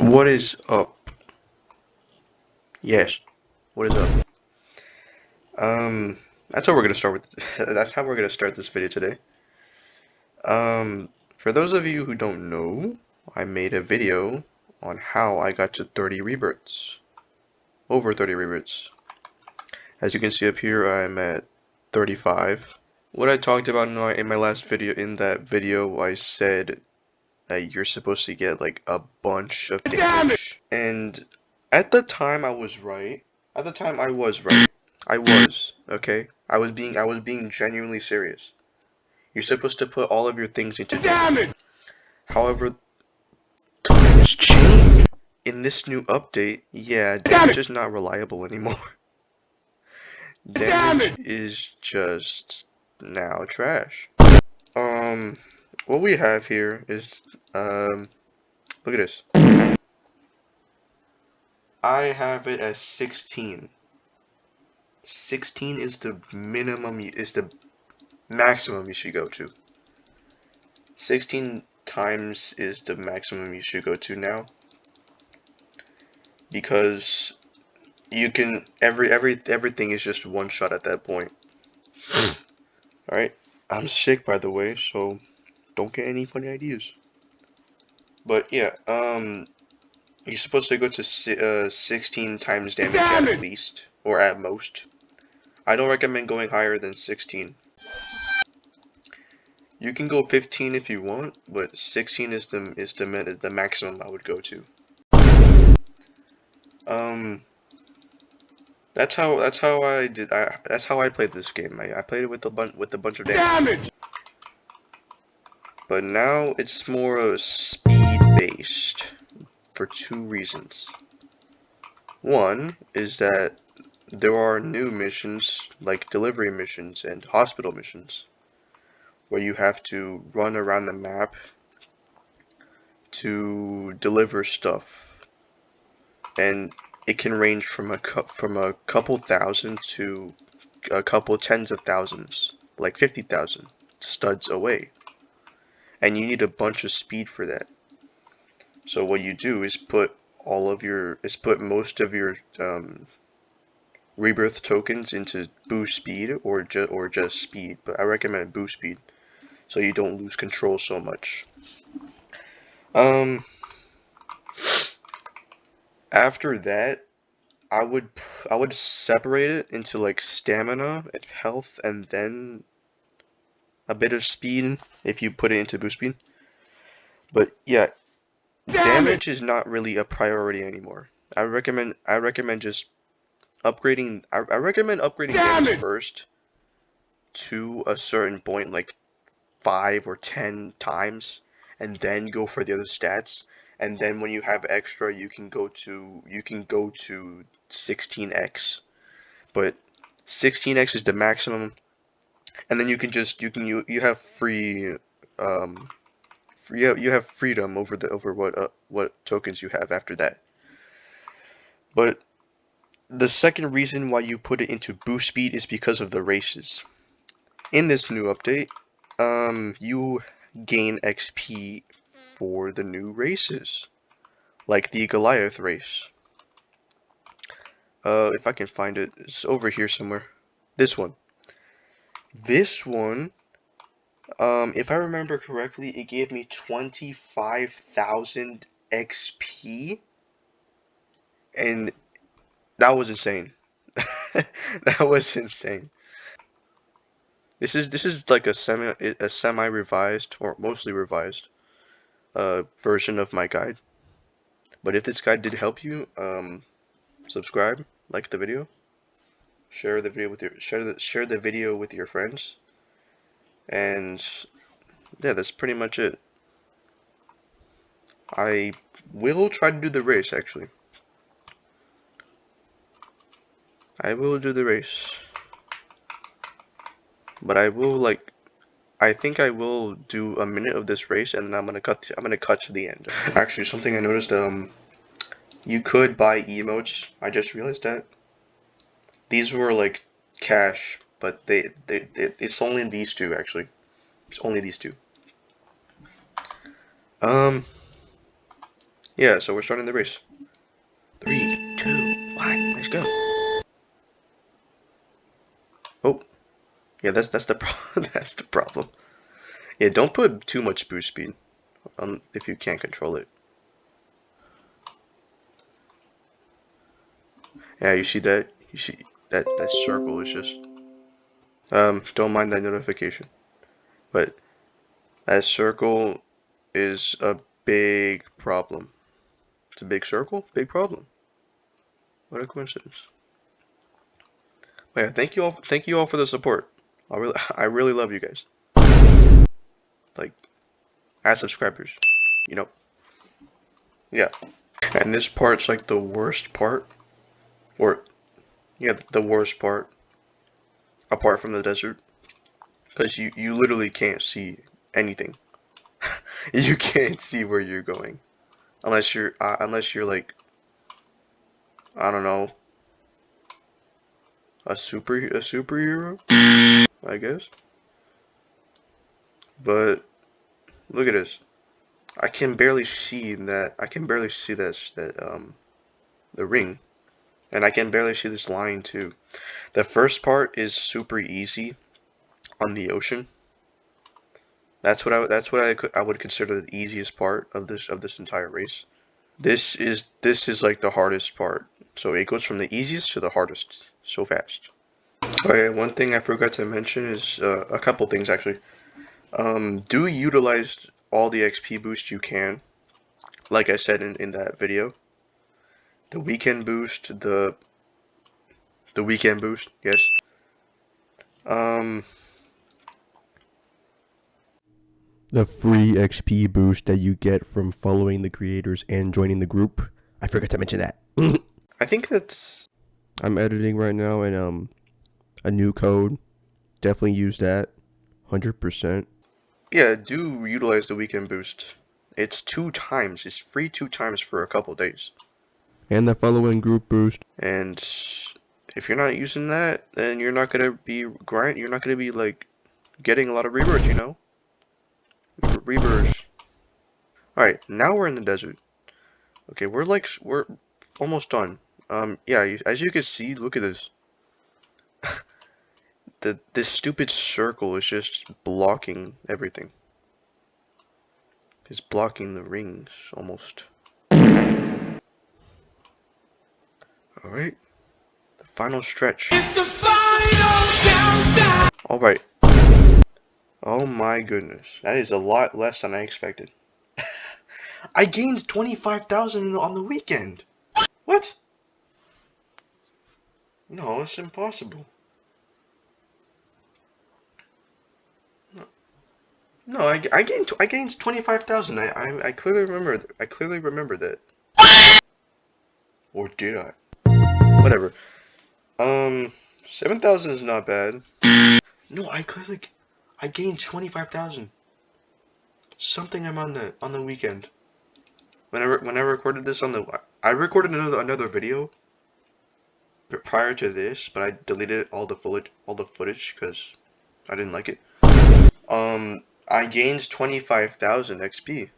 What is up? Yes, what is up? That's how we're gonna start with. That's how we're gonna start this video today. For those of you who don't know, I made a video on how I got to 30 rebirths, over 30 rebirths. As you can see up here, I'm at 35. What I talked about in my last video, in that video, I said that you're supposed to get like a bunch of damage, and at the time I was right. At the time I was right. I was, okay? I was being genuinely serious. You're supposed to put all of your things into damage. However, times change. In this new update, yeah, damage is not reliable anymore. Damage is just now trash. What we have here is, look at this. I have it as 16. 16 is the minimum, is the maximum you should go to. 16 times is the maximum you should go to now, because you can everything is just one shot at that point. Alright, I'm sick by the way, so don't get any funny ideas. But yeah, you're supposed to go to 16 times damage at least, or at most. I don't recommend going higher than 16. You can go 15 if you want, but 16 is the maximum I would go to. That's how I did. That's how I played this game. I played it with a bunch of damage. But now it's more speed based for two reasons. One is that there are new missions like delivery missions and hospital missions where you have to run around the map to deliver stuff, and it can range from a couple thousand to a couple tens of thousands, like 50,000 studs away, and you need a bunch of speed for that. So what you do is put most of your rebirth tokens into boost speed or just speed, but I recommend boost speed so you don't lose control so much. After that, I would separate it into like stamina and health, and then a bit of speed if you put it into boost speed. But yeah, damage is not really a priority anymore. I recommend just upgrading. I recommend upgrading damage first to a certain point, like 5 or 10 times, and then go for the other stats. And then when you have extra, you can go to 16x. But 16x is the maximum, and then you have free you have freedom over what tokens you have after that. But the second reason why you put it into boost speed is because of the races. In this new update, you gain XP for the new races, like the Goliath race. If I can find it, it's over here somewhere. This one. This one, if I remember correctly, it gave me 25,000 XP, and that was insane. That was insane. This is like a semi revised, or mostly revised version of my guide. But if this guide did help you, subscribe, like the video, share the video with your friends, and yeah, that's pretty much it. I will try to do the race actually. I will do the race, but I think I will do a minute of this race, and then I'm gonna cut to the end. Actually, something I noticed, you could buy emotes. I just realized that. These were like cash, but it's only these two actually. It's only these two. Yeah, Yeah, so we're starting the race. 3, 2, 1, let's go. Oh, yeah, that's the that's the problem. Yeah, don't put too much boost speed, if you can't control it. Yeah, you see that? You see that circle is just don't mind that notification. But that circle is a big problem. It's a big circle, big problem. What a coincidence. But yeah, thank you all for the support. I really love you guys. Like, as subscribers, you know. Yeah. And this part's like the worst part, or yeah, the worst part, apart from the desert, because you literally can't see anything. You can't see where you're going unless you're like, I don't know, a superhero, I guess. But look at this. I can barely see that. I can barely see that the ring, and I can barely see this line too. The first part is super easy on the ocean. I would consider the easiest part of this entire race. This is like the hardest part. So it goes from the easiest to the hardest so fast. Okay, one thing I forgot to mention is a couple things actually. Do utilize all the XP boost you can. Like I said in that video. The weekend boost, the weekend boost, yes. Um, The free XP boost that you get from following the creators and joining the group. I forgot to mention that. I think that's I'm editing right now and a new code. Definitely use that. 100%. yeah. Do utilize the weekend boost. It's 2 times. It's free 2 times for a couple days. And the following group boost. And if you're not using that, then you're not gonna be You're not gonna be like getting a lot of rebirths. You know, rebirths. All right, now we're in the desert. Okay, we're almost done. Yeah. As you can see, look at this. This stupid circle is just blocking everything. It's blocking the rings almost. All right, the final stretch. It's the final countdown. All right. Oh my goodness, that is a lot less than I expected. I gained 25,000 on the weekend. What? No, it's impossible. No, no, I gained 25,000. I clearly remember. I clearly remember that. Or did I? Whatever. 7,000 is not bad. No, I gained 25,000. Something I'm on the weekend. When I recorded this I recorded another video prior to this, but I deleted all the footage because I didn't like it. I gained 25,000 XP,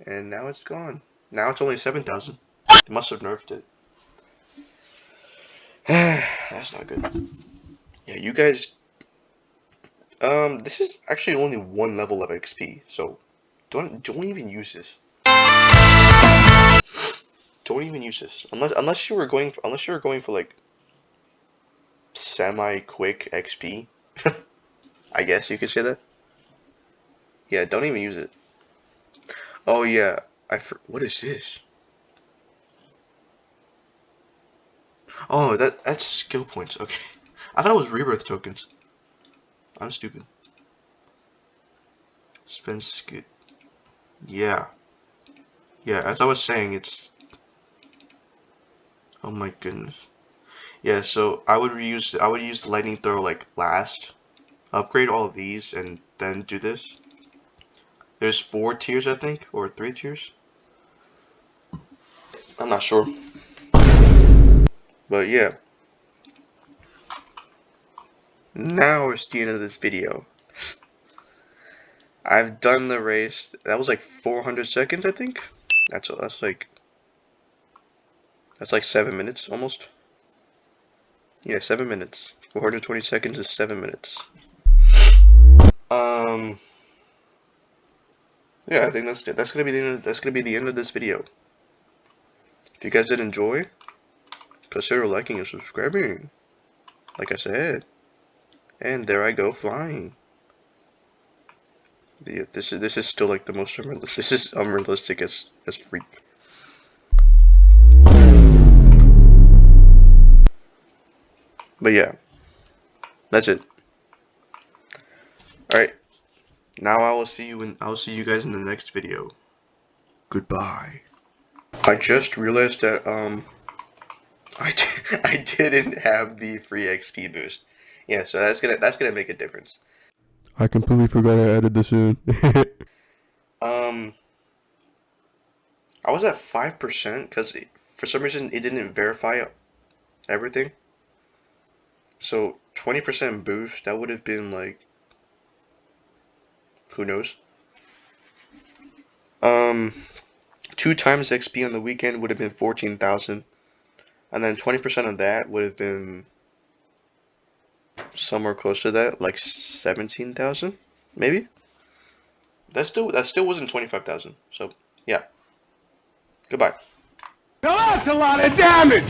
and now it's gone. Now it's only 7,000. They must have nerfed it. That's not good. Yeah, you guys. This is actually only one level of XP, so don't even use this. Don't even use this unless you were going for like semi quick XP. I guess you could say that. Yeah, don't even use it. Oh yeah, what is this? Oh, that's skill points. Okay, I thought it was rebirth tokens. I'm stupid. Spend skill. Yeah, yeah. As I was saying, it's. Oh my goodness. Yeah, so I would use the lightning throw like last. Upgrade all of these and then do this. There's 4 tiers, I think, or 3 tiers. I'm not sure, but yeah. Now it's the end of this video. I've done the race. That was like 400 seconds, I think. That's like 7 minutes almost. Yeah, 7 minutes. 420 seconds is 7 minutes. Yeah, I think that's gonna be the end of this video. If you guys did enjoy, consider liking and subscribing. Like I said, and there I go flying. This is still like the most this is unrealistic as freak. But yeah, that's it. All right, now I'll see you guys in the next video. Goodbye. I just realized that I didn't have the free XP boost. Yeah, so that's gonna make a difference. I completely forgot I added this in. Um, I was at 5% because for some reason it didn't verify everything. So 20% boost, that would have been like, who knows? 2 times XP on the weekend would have been 14,000, and then 20% of that would have been somewhere close to that, like 17,000, maybe. That still wasn't 25,000. So yeah, goodbye. Now that's a lot of damage!